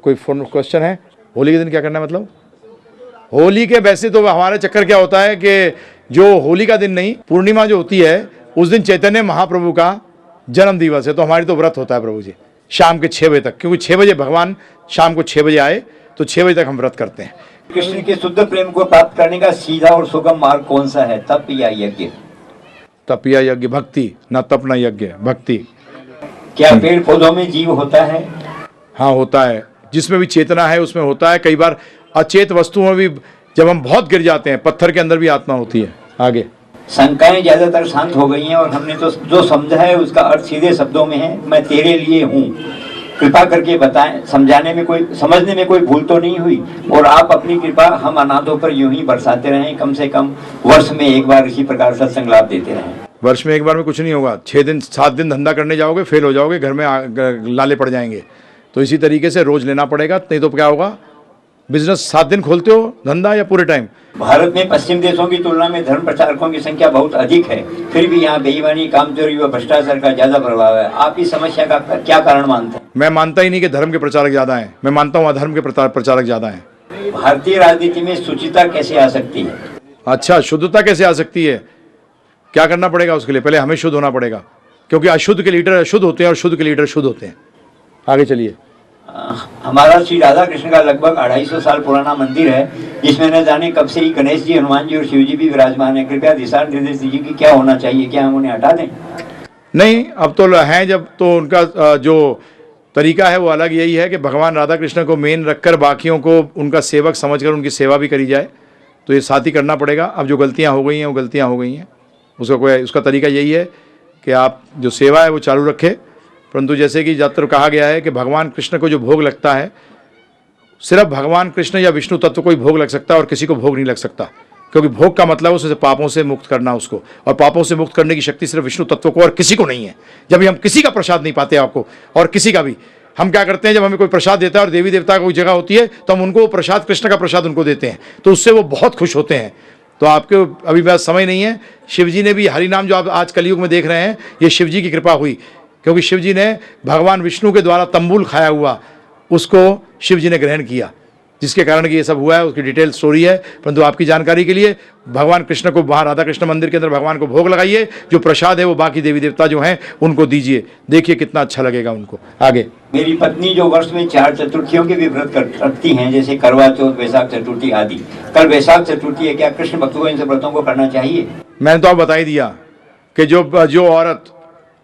कोई क्वेश्चन है? होली के दिन क्या करना है मतलब? होली के वैसे तो हमारे चक्कर क्या होता है कि जो होली का दिन नहीं, पूर्णिमा जो होती है उस दिन चैतन्य महाप्रभु का जन्म दिवस है, तो हमारी तो व्रत होता है प्रभु जी शाम के 6 बजे तक, क्योंकि 6 बजे भगवान शाम को 6 बजे आए, तो 6 बजे तक हम व्रत करते हैं। कृष्ण के शुद्ध प्रेम को प्राप्त करने का सीधा और सुगम मार्ग कौन सा है? तप या यज्ञ? तप या यज्ञ? भक्ति, ना तप ना यज्ञ, भक्ति। क्या पेड़ पौधों में जीव होता है? हाँ होता है, जिसमें भी चेतना है उसमें होता है। कई बार अचेत वस्तुओं में भी जब हम बहुत गिर जाते हैं, पत्थर के अंदर भी आत्मा होती है। आगे। शंकाएं ज्यादातर शांत हो गई हैं और हमने तो जो समझा है उसका अर्थ सीधे शब्दों में है, मैं तेरे लिए हूँ। कृपा करके बताएं, समझने में कोई भूल तो नहीं हुई? और आप अपनी कृपा हम अनाथों पर यूं ही बरसाते रहें, कम से कम वर्ष में एक बार इसी प्रकार सत्संग लाभ देते रहें। वर्ष में एक बार में कुछ नहीं होगा। 6 दिन 7 दिन धंधा करने जाओगे, फेल हो जाओगे, घर में लाले पड़ जाएंगे। तो इसी तरीके से रोज लेना पड़ेगा, नहीं तो क्या होगा? बिजनेस 7 दिन खोलते हो धंधा या पूरे टाइम? भारत में पश्चिम देशों की तुलना में धर्म प्रचारकों की संख्या बहुत अधिक है, फिर भी यहाँ बेईमानी, कामचोरी व भ्रष्टाचार का ज्यादा प्रभाव है। आप इस समस्या का क्या कारण मानते हैं? मैं मानता ही नहीं कि धर्म के प्रचारक ज्यादा हैं, मैं मानता हूँ अधर्म के प्रचारक ज्यादा हैं। भारतीय राजनीति में शुचिता कैसे आ सकती है? अच्छा, शुद्धता कैसे आ सकती है? क्या करना पड़ेगा उसके लिए? पहले हमें शुद्ध होना पड़ेगा, क्योंकि अशुद्ध के लीडर अशुद्ध होते हैं और शुद्ध के लीडर शुद्ध होते हैं। आगे चलिए। हमारा श्री राधा कृष्ण का लगभग 250 साल पुराना मंदिर है, जिसमें न जाने कब से ही गणेश जी, हनुमान जी और शिव जी भी विराजमान है। कृपया दिशा निर्देश दीजिए कि क्या होना चाहिए, क्या हम उन्हें हटा दें? नहीं, अब तो हैं जब, तो उनका जो तरीका है वो अलग यही है कि भगवान राधा कृष्ण को मेन रखकर बाकियों को उनका सेवक समझकर उनकी सेवा भी करी जाए, तो ये साथ ही करना पड़ेगा। अब जो गलतियाँ हो गई हैं वो गलतियाँ हो गई हैं, उसका तरीका यही है कि आप जो सेवा है वो चालू रखें। परंतु जैसे कि ज़्यादातर कहा गया है कि भगवान कृष्ण को जो भोग लगता है, सिर्फ भगवान कृष्ण या विष्णु तत्व को ही भोग लग सकता है और किसी को भोग नहीं लग सकता, क्योंकि भोग का मतलब उससे पापों से मुक्त करना उसको, और पापों से मुक्त करने की शक्ति सिर्फ विष्णु तत्व को और किसी को नहीं है। जब भी हम किसी का प्रसाद नहीं पाते आपको, और किसी का भी, हम क्या करते हैं, जब हमें कोई प्रसाद देता है और देवी देवता कोई जगह होती है तो हम उनको प्रसाद, कृष्ण का प्रसाद उनको देते हैं, तो उससे वो बहुत खुश होते हैं। तो आपके अभी बात समय नहीं है, शिव जी ने भी हरि नाम जो आप आज कलयुग में देख रहे हैं, ये शिव जी की कृपा हुई, क्योंकि शिव जी ने भगवान विष्णु के द्वारा तंबूल खाया हुआ उसको शिव जी ने ग्रहण किया, जिसके कारण कि ये सब हुआ है, उसकी डिटेल स्टोरी है। परंतु आपकी जानकारी के लिए भगवान कृष्ण को वहाँ राधा कृष्ण मंदिर के अंदर भगवान को भोग लगाइए, जो प्रसाद है वो बाकी देवी देवता जो हैं उनको दीजिए, देखिए कितना अच्छा लगेगा उनको। आगे। मेरी पत्नी जो वर्ष में 4 चतुर्थियों के भी व्रत करती हैं, जैसे करवा चौथ, वैशाख चतुर्थी आदि। कल वैशाख चतुर्थी है, क्या कृष्ण भक्तों को इन सब व्रतों को करना चाहिए? मैंने तो आप बता ही दिया कि जो औरत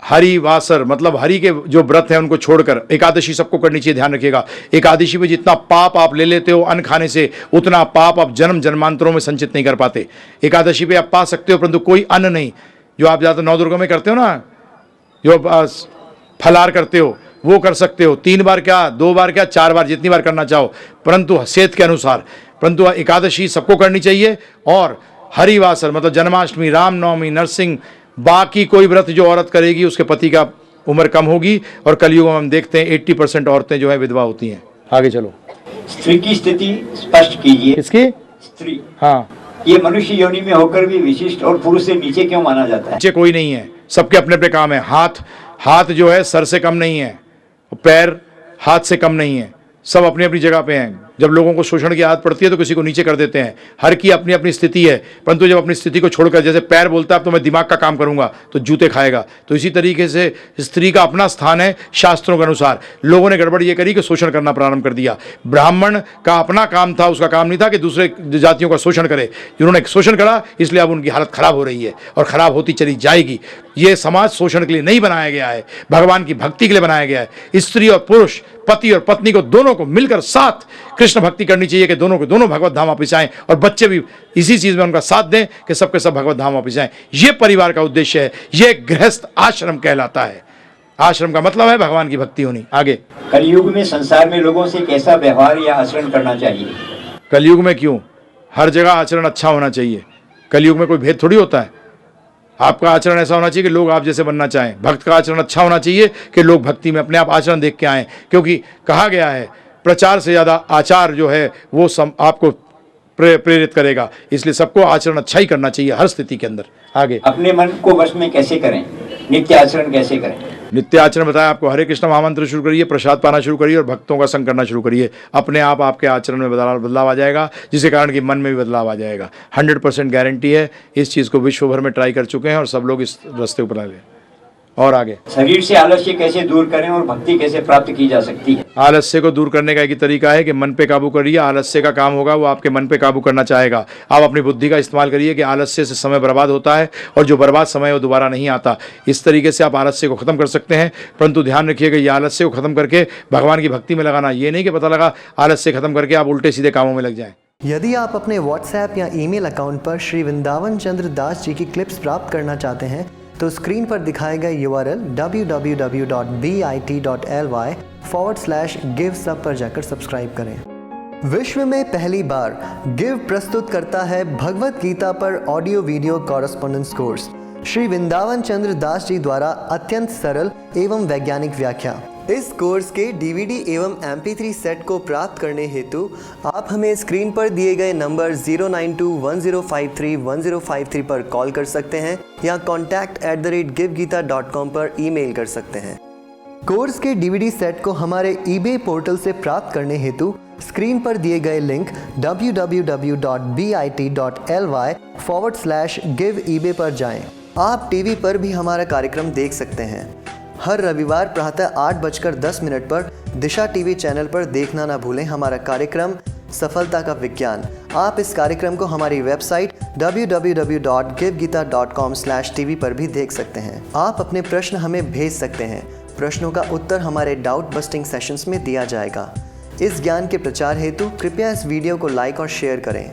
हरि वासर मतलब हरि के जो व्रत है उनको छोड़कर, एकादशी सबको करनी चाहिए, ध्यान रखिएगा। एकादशी में जितना पाप आप ले लेते हो अन्न खाने से, उतना पाप आप जन्म जन्मांतरों में संचित नहीं कर पाते। एकादशी पे आप पा सकते हो, परंतु कोई अन्न नहीं। जो आप ज़्यादा 9 दुर्गा में करते हो ना, जो फलार करते हो, वो कर सकते हो 3 बार क्या, 2 बार क्या, 4 बार, जितनी बार करना चाहो, परंतु सेहत के अनुसार। परंतु एकादशी सबको करनी चाहिए। और हरिवासर मतलब जन्माष्टमी, रामनवमी, नरसिंह, बाकी कोई व्रत जो औरत करेगी उसके पति का उम्र कम होगी। और कलयुग में हम देखते हैं 80% औरतें जो है विधवा होती हैं। आगे चलो। स्त्री की स्थिति स्पष्ट कीजिए। किसकी? स्त्री। हाँ, ये मनुष्य योनि में होकर भी विशिष्ट और पुरुष से नीचे क्यों माना जाता है? नीचे कोई नहीं है, सबके अपने अपने काम है। हाथ जो है सर से कम नहीं है, पैर हाथ से कम नहीं है, सब अपनी अपनी जगह पे हैं। जब लोगों को शोषण की आदत पड़ती है तो किसी को नीचे कर देते हैं। हर की अपनी अपनी स्थिति है, परंतु जब अपनी स्थिति को छोड़कर, जैसे पैर बोलता है अब तो मैं दिमाग का काम करूंगा, तो जूते खाएगा। तो इसी तरीके से स्त्री का अपना स्थान है शास्त्रों के अनुसार। लोगों ने गड़बड़ ये करी कि शोषण करना प्रारंभ कर दिया। ब्राह्मण का अपना काम था, उसका काम नहीं था कि दूसरे जातियों का शोषण करे। जिन्होंने शोषण करा इसलिए अब उनकी हालत खराब हो रही है और खराब होती चली जाएगी। ये समाज शोषण के लिए नहीं बनाया गया है, भगवान की भक्ति के लिए बनाया गया है। स्त्री और पुरुष, पति और पत्नी को दोनों को मिलकर साथ कृष्ण भक्ति करनी चाहिए कि दोनों के दोनों भगवत धाम वापिस आएं, और बच्चे भी इसी चीज में उनका साथ दें कि सबके सब भगवत धाम वापिस आएं। ये परिवार का उद्देश्य है, ये गृहस्थ आश्रम कहलाता है। आश्रम का मतलब है भगवान की भक्ति होनी। आगे। कलयुग में संसार में लोगों से कैसा व्यवहार या आचरण करना चाहिए? कलयुग में क्यों, हर जगह आचरण अच्छा होना चाहिए। कलयुग में कोई भेद थोड़ी होता है। आपका आचरण ऐसा होना चाहिए कि लोग आप जैसे बनना चाहें। भक्त का आचरण अच्छा होना चाहिए कि लोग भक्ति में अपने आप आचरण देख के आएँ, क्योंकि कहा गया है प्रचार से ज़्यादा आचार जो है वो आपको प्रेरित करेगा। इसलिए सबको आचरण अच्छा ही करना चाहिए हर स्थिति के अंदर। आगे। अपने मन को वश में कैसे करें, नित्य आचरण कैसे करें? नित्य आचरण बताया आपको, हरे कृष्ण महामंत्र शुरू करिए, प्रसाद पाना शुरू करिए और भक्तों का संग करना शुरू करिए। अपने आप आपके आचरण में बदलाव आ जाएगा, जिसके कारण कि मन में भी बदलाव आ जाएगा। 100% गारंटी है। इस चीज़ को विश्व भर में ट्राई कर चुके हैं और सब लोग इस रास्ते पर लगे। और आगे शरीर से आलस्य कैसे दूर करें और भक्ति कैसे प्राप्त की जा सकती है? आलस्य को दूर करने का एक ही तरीका है कि मन पे काबू करिए। आलस्य का काम होगा वो आपके मन पे काबू करना चाहेगा। आप अपनी बुद्धि का इस्तेमाल करिए कि आलस्य से समय बर्बाद होता है और जो बर्बाद समय वो दोबारा नहीं आता। इस तरीके से आप आलस्य को ख़त्म कर सकते हैं। परंतु ध्यान रखिएगा, ये आलस्य को ख़त्म करके भगवान की भक्ति में लगाना, ये नहीं कि पता लगा आलस्य ख़त्म करके आप उल्टे सीधे कामों में लग जाएं। यदि आप अपने व्हाट्सएप या ईमेल अकाउंट पर श्री वृंदावन चंद्र दास जी की क्लिप्स प्राप्त करना चाहते हैं तो स्क्रीन पर दिखाए गए URL www.bit.ly/give-sub पर जाकर सब्सक्राइब करें। विश्व में पहली बार गिव प्रस्तुत करता है भगवत गीता पर audio video correspondence course Shri Vrindavan Chandra Das ji द्वारा अत्यंत सरल एवं वैज्ञानिक व्याख्या। इस कोर्स के DVD एवं MP3 सेट को प्राप्त करने हेतु आप हमें स्क्रीन पर दिए गए नंबर 09210531053 पर कॉल कर सकते हैं या contact@givegita.com पर ईमेल कर सकते हैं। कोर्स के DVD सेट को हमारे eBay पोर्टल से प्राप्त करने हेतु स्क्रीन पर दिए गए लिंक www.bit.ly/give eBay पर जाएं। आप टीवी पर भी हमारा कार्यक्रम देख सकते हैं। हर रविवार प्रातः 8:10 पर दिशा टीवी चैनल पर देखना ना भूलें हमारा कार्यक्रम सफलता का विज्ञान। आप इस कार्यक्रम को हमारी वेबसाइट www.givegita.com/tv पर भी देख सकते हैं। आप अपने प्रश्न हमें भेज सकते हैं। प्रश्नों का उत्तर हमारे डाउट बस्टिंग सेशंस में दिया जाएगा। इस ज्ञान के प्रचार हेतु कृपया इस वीडियो को लाइक और शेयर करें।